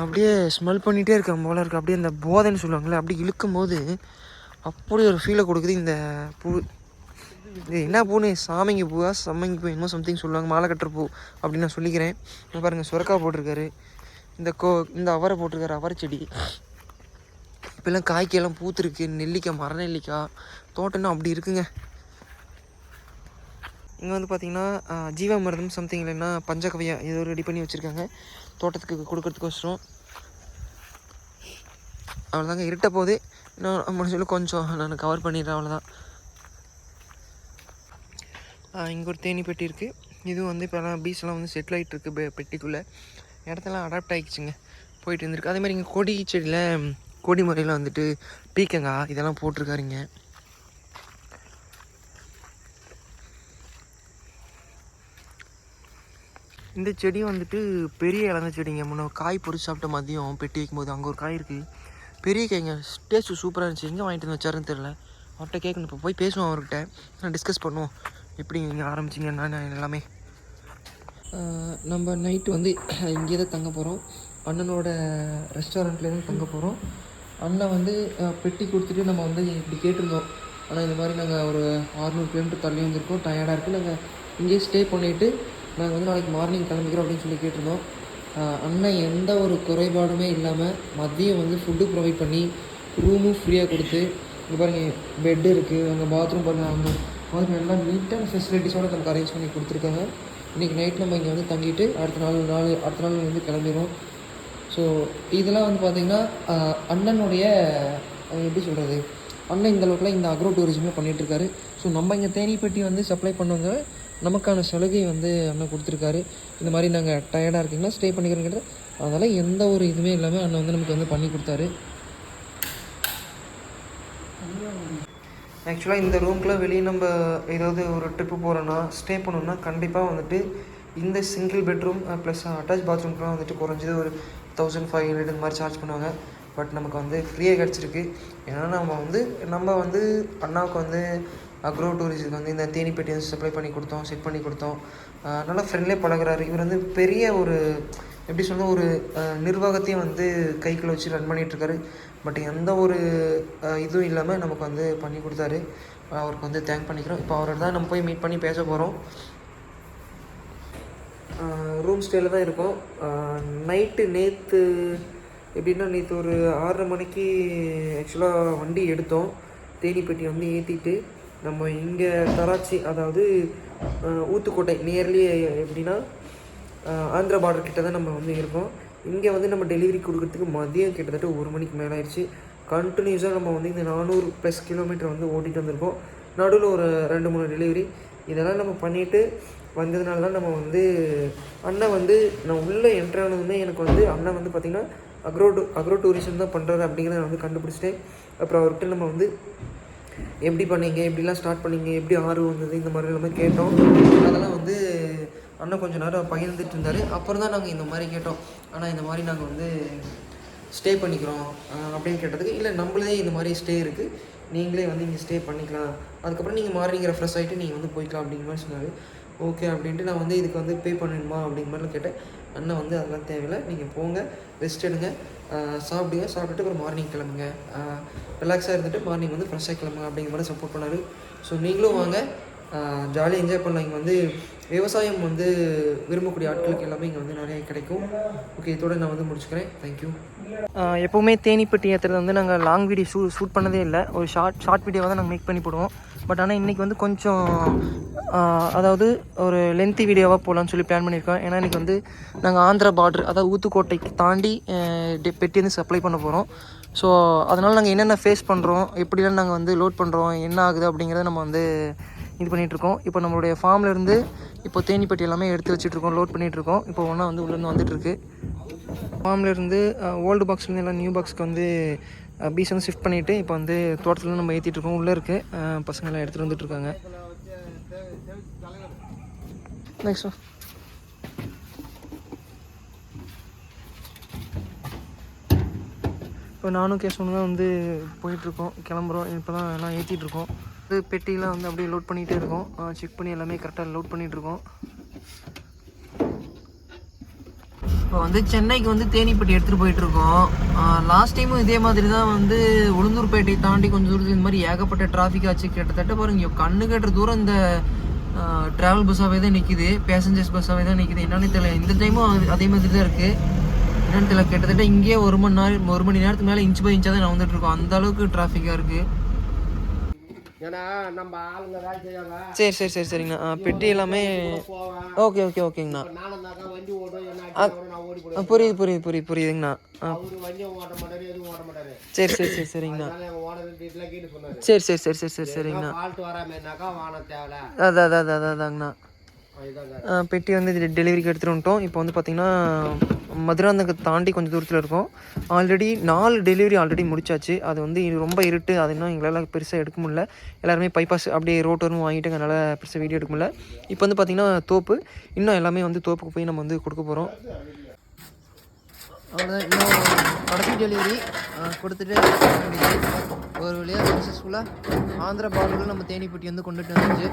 அப்படியே ஸ்மெல் பண்ணிகிட்டே இருக்க போல இருக்குது. அப்படியே அந்த போதைன்னு சொல்லுவாங்களே, அப்படி இழுக்கும் போது அப்படி ஒரு ஃபீலை கொடுக்குது இந்த பூ. இது என்ன பூன்னு, சாமங்கி பூவா சம்மங்கி பூ என்னமோ சம்திங் சொல்லுவாங்க, மாலை கட்டுற பூ அப்படின்னு நான் சொல்லிக்கிறேன். பாருங்கள், சுரக்காய் போட்டிருக்காரு, இந்த அவரை போட்டிருக்காரு, அவரை செடி. இப்போல்லாம் காய்க்கெல்லாம் பூத்துருக்கு, நெல்லிக்காய், மர நெல்லிக்காய் தோட்டம்னா அப்படி இருக்குங்க. இங்கே வந்து பார்த்திங்கன்னா ஜீவாமிர்தம் சம்திங் இல்லைன்னா பஞ்சகவியா ஏதோ ரெடி பண்ணி வச்சுருக்காங்க தோட்டத்துக்கு கொடுக்கறதுக்கோசரம். அவ்வளோதாங்க. இருட்ட போது இன்னும் முடிஞ்சளவு கொஞ்சம் நான் கவர் பண்ணிடுறேன், அவ்வளோதான். இங்கே ஒரு தேனி பெட்டி இருக்குது. இதுவும் வந்து இப்போலாம் பீஸ்லாம் வந்து செட்டில் ஆகிட்டு இருக்குது பெட்டிக்குள்ளே. இடத்தெல்லாம் அடாப்ட் ஆகிடுச்சுங்க, போயிட்டு இருந்திருக்கு. அதேமாதிரி இங்கே கொடி செடியில் கொடி முறையில் வந்துட்டு பீக்கங்காய் இதெல்லாம் போட்டிருக்காருங்க. இந்த செடி வந்துட்டு பெரிய இழந்த செடிங்க. முன்னே காய் பொறிச்சு சாப்பிட்ட மதியம் பெட்டி வைக்கும்போது அங்கே ஒரு காய் இருக்குது, பெரிய காய்ங்க. டேஸ்ட்டு சூப்பராக இருந்துச்சு. எங்கே வாங்கிட்டு வந்து வச்சாருன்னு தெரில. அவர்கிட்ட கேட்கணும். இப்போ போய் பேசுவோம் அவர்கிட்ட, நான் டிஸ்கஸ் பண்ணுவோம் எப்படி இங்கே ஆரம்பிச்சிங்க நான் எல்லாமே. நம்ம நைட்டு வந்து இங்கே தான் தங்க போகிறோம். அண்ணனோட ரெஸ்டாரண்ட்லேயே தான் தங்க போகிறோம். அண்ணன் வந்து பெட்டி கொடுத்துட்டு நம்ம வந்து இப்படி கேட்டிருந்தோம். ஆனால் இந்த மாதிரி நாங்கள் ஒரு 600 கிலோமீட்டர் தள்ளி வந்திருக்கோம், டயர்டாக இருக்குது, நாங்கள் இங்கேயே ஸ்டே பண்ணிவிட்டு நாங்கள் வந்து நாளைக்கு மார்னிங் கிளம்பிக்கிறோம் அப்படின்னு சொல்லி கேட்டிருந்தோம். அண்ணன் எந்த ஒரு குறைபாடுமே இல்லாமல் மதியம் வந்து ஃபுட்டு ப்ரொவைட் பண்ணி ரூமும் ஃப்ரீயாக கொடுத்து, இங்கே பாருங்கள் பெட்டு இருக்குது, அங்கே பாத்ரூம் பாருங்கள், அங்கே பாத்ரூம் எல்லாம் நீட்டான ஃபெசிலிட்டிஸோடு நமக்கு அரேஞ்ச் பண்ணி கொடுத்துருக்காங்க. இன்றைக்கி நைட் நம்ம இங்கே வந்து தங்கிட்டு அடுத்த நாள் வந்து கிளம்பிடுவோம். ஸோ இதெல்லாம் வந்து பார்த்திங்கன்னா அண்ணனுடைய எப்படி சொல்கிறது, அண்ணன் இந்த அளவுக்குலாம் இந்த அக்ரோ டூரிசமே பண்ணிகிட்ருக்காரு. ஸோ நம்ம இங்கே தேனிப்பட்டி வந்து சப்ளை பண்ணுவங்க நமக்கான சலுகை வந்து அண்ணன் கொடுத்துருக்காரு. இந்த மாதிரி நாங்கள் டயர்டாக இருக்கீங்கன்னா ஸ்டே பண்ணிக்கிறோங்கிறது, அதனால் எந்த ஒரு இதுவுமே இல்லாமல் அண்ணன் வந்து நமக்கு வந்து பண்ணி கொடுத்தாரு. ஆக்சுவலாக இந்த ரூம்க்குலாம் வெளியே நம்ம ஏதாவது ஒரு ட்ரிப்பு போகிறோன்னா ஸ்டே பண்ணோன்னா கண்டிப்பாக வந்துட்டு இந்த சிங்கிள் பெட்ரூம் ப்ளஸ் அட்டாச் பாத்ரூம்க்குலாம் வந்துட்டு குறைஞ்சது ஒரு 1500 இந்த மாதிரி சார்ஜ் பண்ணுவாங்க. பட் நமக்கு வந்து ஃப்ரீயாக கிடச்சிருக்கு. ஏன்னா நம்ம வந்து அண்ணாவுக்கு வந்து அக்ரோ டூரிஸ்ட்டுக்கு வந்து இந்த தேனிப்பட்டி வந்து சப்ளை பண்ணி கொடுத்தோம், செட் பண்ணி கொடுத்தோம். நல்லா ஃப்ரெண்ட்லியாக பழகிறாரு. இவர் வந்து பெரிய ஒரு எப்படி சொல்ல ஒரு நிர்வாகத்தையும் வந்து கைக்குள்ளே வச்சு ரன் பண்ணிகிட்ருக்காரு. பட் எந்த ஒரு இதுவும் இல்லாமல் நமக்கு வந்து பண்ணி கொடுத்தாரு. அவருக்கு வந்து தேங்க் பண்ணிக்கிறோம். இப்போ அவரை தான் நம்ம போய் மீட் பண்ணி பேச போகிறோம். ரூம் ஸ்டேயில் தான் இருக்கோம். நேற்று எப்படின்னா நேற்று ஒரு 6:30 மணிக்கு ஆக்சுவலாக வண்டி எடுத்தோம். தேனிப்பட்டி வந்து ஏற்றிட்டு நம்ம இங்கே கராச்சி, அதாவது ஊத்துக்கோட்டை நியர்லி எப்படின்னா ஆந்திரா பார்டர் கிட்ட தான் நம்ம வந்து இருக்கோம். இங்கே வந்து நம்ம டெலிவரி கொடுக்குறதுக்கு மதியம் கிட்டத்தட்ட 1 மணிக்கு மேலே ஆயிடுச்சு. கண்டினியூஸாக நம்ம வந்து இந்த 400+ கிலோமீட்டர் வந்து ஓட்டிகிட்டு வந்திருக்கோம். நடுவில் ஒரு 2-3 டெலிவரி இதெல்லாம் நம்ம பண்ணிவிட்டு வந்ததுனால தான் நம்ம வந்து அண்ணன் வந்து நான் உள்ளே என்ட்ரானதுமே எனக்கு வந்து அண்ணன் வந்து பார்த்திங்கன்னா அக்ரோ டூரிசம் தான் பண்ணுறாரு அப்படிங்கிறத நான் வந்து கண்டுபிடிச்சிட்டேன். அப்புறம் அவர்கிட்ட நம்ம வந்து எப்படி பண்ணீங்க, எப்படிலாம் ஸ்டார்ட் பண்ணீங்க, எப்படி ஆர்வம் வந்தது, இந்த மாதிரி எல்லாமே கேட்டோம். அதெல்லாம் வந்து அண்ணன் கொஞ்சம் நேரம் பகிர்ந்துட்டு இருந்தார். அப்புறம் தான் நாங்கள் இந்த மாதிரி கேட்டோம். ஆனால் இந்த மாதிரி நாங்கள் வந்து ஸ்டே பண்ணிக்கிறோம் அப்படின்னு கேட்டதுக்கு, இல்லை நம்மளே இந்த மாதிரி ஸ்டே இருக்குது, நீங்களே வந்து இங்கே ஸ்டே பண்ணிக்கலாம், அதுக்கப்புறம் நீங்கள் மார்னிங் ரெஃப்ரெஷ் ஆகிட்டு நீங்கள் வந்து போய்க்கலாம் அப்படிங்கிற மாதிரி சொன்னார். ஓகே அப்படின்ட்டு நான் வந்து இதுக்கு வந்து பே பண்ணணுமா அப்படிங்கிற மாதிரிலாம் கேட்டேன். அண்ணன் வந்து அதெல்லாம் தேவையில்லை, நீங்கள் போங்க, ரெஸ்ட் எடுங்க, சாப்பிடுங்க, சாப்பிட்டுட்டு அப்புறம் மார்னிங் கிளம்புங்க, ரிலாக்ஸாக இருந்துட்டு மார்னிங் வந்து ஃப்ரெஷ்ஷாக கிளம்புங்க அப்படிங்கிற மாதிரி சப்போர்ட் பண்ணார். ஸோ நீங்களும் வாங்க, ஜாலியாக என்ஜாய் பண்ணலாம். இங்கே வந்து விவசாயம் வந்து விரும்பக்கூடிய ஆட்களுக்கு எல்லாமே இங்கே வந்து நிறைய கிடைக்கும். ஓகே, இதோட நான் வந்து முடிச்சுக்கிறேன். தேங்க்யூ. எப்போவுமே தேனிப்பட்டி ஏற்றுறது வந்து நாங்கள் லாங் வீடியோ ஷூட் பண்ணதே இல்லை. ஒரு ஷார்ட் வீடியோவை தான் நாங்கள் மேக் பண்ணி போடுவோம். பட் ஆனால் இன்றைக்கி வந்து கொஞ்சம் அதாவது ஒரு லென்த்தி வீடியோவாக போகலான்னு சொல்லி பிளான் பண்ணியிருக்கோம். ஏன்னா இன்றைக்கி வந்து நாங்கள் ஆந்திரா பார்டர், அதாவது ஊத்துக்கோட்டைக்கு தாண்டி பெட்டி வந்து சப்ளை பண்ண போகிறோம். ஸோ அதனால் நாங்கள் என்னென்ன ஃபேஸ் பண்ணுறோம், எப்படிலாம் நாங்கள் வந்து லோட் பண்ணுறோம், என்ன ஆகுது அப்படிங்கிறத நம்ம வந்து இது பண்ணிகிட்ருக்கோம். இப்போ நம்மளுடைய ஃபார்ம்லேருந்து இப்போ தேனிப்பட்டி எல்லாமே எடுத்து வச்சுட்ருக்கோம், லோட் பண்ணிகிட்ருக்கோம். இப்போ ஒன்றா வந்து உள்ளேருந்து வந்துட்டுருக்கு. ஃபார்ம்லேருந்து ஓல்டு பாக்ஸ்லேருந்து எல்லாம் நியூ பாக்ஸ்க்கு வந்து பீஸ் வந்து ஷிஃப்ட் பண்ணிவிட்டு இப்போ வந்து தோட்டத்தில் நம்ம ஏற்றிட்டுருக்கோம். உள்ளே இருக்குது பசங்கள்லாம் எடுத்துகிட்டு வந்துட்டுருக்காங்க. நெக்ஸ்ட் இப்போ நானும் கேஷ் வந்து போயிட்டுருக்கோம், கிளம்புறோம். இப்போ தான் எல்லாம் ஏற்றிட்டுருக்கோம். இது பெட்டிலாம் வந்து அப்படியே லோட் பண்ணிகிட்டே இருக்கோம். செக் பண்ணி எல்லாமே கரெக்டாக லோட் பண்ணிகிட்ருக்கோம். இப்போ வந்து சென்னைக்கு வந்து தேனிப்பட்டி எடுத்துகிட்டு போயிட்டுருக்கோம். லாஸ்ட் டைமும் இதே மாதிரி தான் வந்து உளுந்தூர்பேட்டை தாண்டி கொஞ்சம் தூரத்துக்கு இந்த மாதிரி ஏகப்பட்ட டிராஃபிக் ஆச்சு. கிட்டத்தட்ட பாருங்கள், கண்ணு கட்டுற தூரம் இந்த ட்ராவல் பஸ்ஸாகவே தான் நிற்கிது, பேசஞ்சர்ஸ் பஸ்ஸாகவே தான் நிற்கிது. என்னன்னு தெரியல, இந்த டைமும் அதே மாதிரி தான் இருக்குது. என்னென்னு தெரியல, கிட்டத்தட்ட இங்கேயே 1 மணி நேரத்துக்கு மேலே இன்ச் பை இன்ச்சாக தான் நான் வந்துட்டுருக்கோம். அந்தளவுக்கு டிராஃபிக்காக இருக்குது. ஏன்னா நம்ம ஆளுங்க வேலை செய்வாங்க. சரி சரி சரி சரிங்கண்ணா. பெட்டி எல்லாமே ஓகே ஓகே ஓகேங்கண்ணா. நானும்னாக்கா வண்டி ஓடும் என்ன நான் ஓடி போடுவேன். புரியுது புரியுது புரியுது புரியுதுங்கண்ணா. அவரு வண்டியும் ஓட்ட மாட்டாரு எதுவும் ஓட்ட மாட்டாரு. சரி சரி சரி சரிங்கண்ணா. ஓனர் வீட்டில் கேட்டு சொன்னாரு. சரி சரி சரி சரி சரி சரிங்கண்ணா. ஃபால்ட் வராமனாக்கா வானம் தேவை. அதாங்கண்ணா. பெட்டி வந்து டெலிவரிக்கு எடுத்துகிட்டு வந்துட்டோம். இப்போ வந்து பார்த்திங்கன்னா மதுராந்தகத்தை தாண்டி கொஞ்சம் தூரத்தில் இருக்கும். ஆல்ரெடி 4 டெலிவரி ஆல்ரெடி முடிச்சாச்சு. அது வந்து ரொம்ப இருட்டு, அது இன்னும் எங்களால் பெருசாக எடுக்க முடியல. எல்லாருமே பைபாஸ் அப்படியே ரோட்டரும் வாங்கிட்டு அதனால் பெருசாக வீடியோ எடுக்க முடியல. இப்போ வந்து பார்த்திங்கன்னா தோப்பு இன்னும் எல்லாமே வந்து தோப்புக்கு போய் நம்ம வந்து கொடுக்க போகிறோம். அவ்வளோதான். இன்னும் கடைசி டெலிவரி கொடுத்துட்டு ஒரு வழியாக சக்ஸஸ்ஃபுல்லாக ஆந்திரா பார்டரில் நம்ம தேனிப்பட்டி வந்து கொண்டுட்டு வந்துச்சு.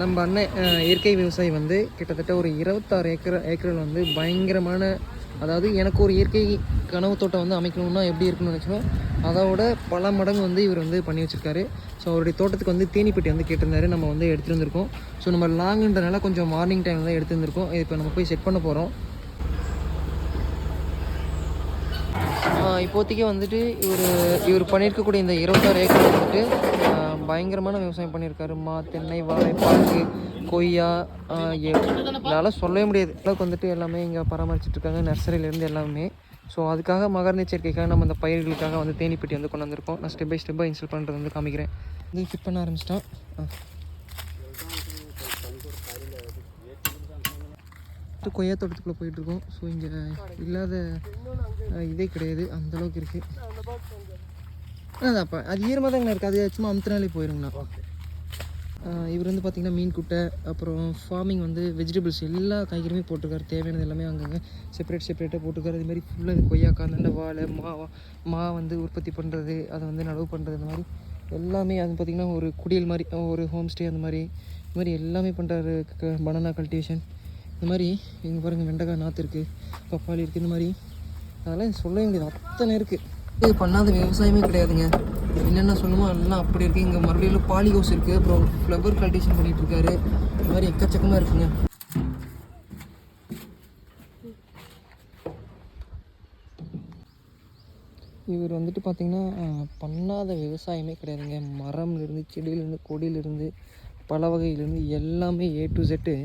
நம்ம அண்ணன் இயற்கை விவசாயி வந்து கிட்டத்தட்ட ஒரு 26 ஏக்கரில் வந்து பயங்கரமான, அதாவது எனக்கு ஒரு இயற்கை கனவு தோட்டம் வந்து அமைக்கணும்னா எப்படி இருக்குன்னு நினச்சோம், அதோட பல மடங்கு வந்து இவர் வந்து பண்ணி வச்சுருக்காரு. ஸோ அவருடைய தோட்டத்துக்கு வந்து தேனிப்பட்டி வந்து கேட்டிருந்தாரு, நம்ம வந்து எடுத்துகிட்டு வந்திருக்கோம். ஸோ நம்ம லாங்குன்றனால கொஞ்சம் மார்னிங் டைமில் தான் எடுத்து வந்திருக்கோம். இப்போ நம்ம போய் செட் பண்ண போகிறோம். இப்போதைக்கு வந்துட்டு இவர் பண்ணியிருக்கக்கூடிய இந்த 26 ஏக்கர் வந்துட்டு பயங்கரமான விவசாயம் பண்ணியிருக்காரு. தென்னை, வாழை, பாக்கு, கொய்யா, இதெல்லாம் சொல்லவே முடியாது அளவுக்கு வந்துட்டு எல்லாமே இங்கே பராமரிச்சிட்ருக்காங்க, நர்சரியிலேருந்து எல்லாமே. ஸோ அதுக்காக மகரந்த சேர்க்கைக்காக நம்ம இந்த பயிர்களுக்காக வந்து தேனிப்பட்டி வந்து கொண்டு வந்திருக்கோம். நான் ஸ்டெப் பை ஸ்டெப்பாக இன்ஸ்டால் பண்ணுறது வந்து காமிக்கிறேன். இது ஃபிட் பண்ண ஆரம்பிச்சிட்டோம். கொய்யா தோட்டத்துக்குள்ளே போயிட்டுருக்கோம். ஸோ இங்கே இல்லாத இதே கிடையாது, அந்தளவுக்கு இருக்குது. அதான்ப்பா அது ஈரமாக தாங்கண்ணா இருக்குது, அது சும்மா அமுத்தினாலே போயிருங்கண்ணா. இவர் வந்து பார்த்திங்கன்னா மீன் குட்டை, அப்புறம் ஃபார்மிங் வந்து வெஜிடபிள்ஸ் எல்லா காய்கறியுமே போட்டிருக்காரு. தேவையானது எல்லாமே அங்கங்கே செப்பரேட்டாக போட்டிருக்காரு. இதுமாதிரி ஃபுல்லாக கொய்யாக்காய், நல்ல வாழை, மா வந்து உற்பத்தி பண்ணுறது, அதை வந்து நடவு பண்ணுறது, இந்த மாதிரி எல்லாமே. அது பார்த்திங்கன்னா ஒரு குடியல் மாதிரி, ஒரு ஹோம் ஸ்டே, அந்த மாதிரி இது மாதிரி எல்லாமே பண்ணுறாரு. பனானா கல்டிவேஷன், இந்த மாதிரி இங்கே பாருங்கள் வெண்டைக்காய் நாற்று இருக்குது, பப்பாளி இருக்குது, இந்த மாதிரி அதெல்லாம் சொல்லவே முடியாது, அத்தனை இருக்குது. இது பண்ணாத விவசாயமே கிடையாதுங்க. என்னென்ன சொல்லுமோ எல்லாம் அப்படி இருக்குது. இங்கே மறுபடியும் பாலி ஹவுஸ் இருக்குது, அப்புறம் ஃப்ளவர் கல்டிவேஷன் பண்ணிகிட்ருக்காரு. இந்த மாதிரி எக்கச்சக்கமாக இருக்குங்க. இவர் வந்துட்டு பார்த்திங்கன்னா பண்ணாத விவசாயமே கிடையாதுங்க. மரம்லேருந்து, செடியிலேருந்து, கொடியிலேருந்து, பல வகையிலேருந்து எல்லாமே A to Z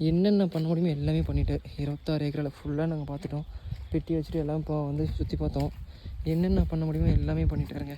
என்னென்ன பண்ண முடியுமோ எல்லாமே பண்ணிட்டார். 26 ஏக்கரில் ஃபுல்லாக நாங்கள் பார்த்துட்டோம். பெட்டி வச்சுட்டு எல்லாம் இப்போ வந்து சுற்றி பார்த்தோம். என்னென்ன பண்ண முடியுமோ எல்லாமே பண்ணிட்டாருங்க.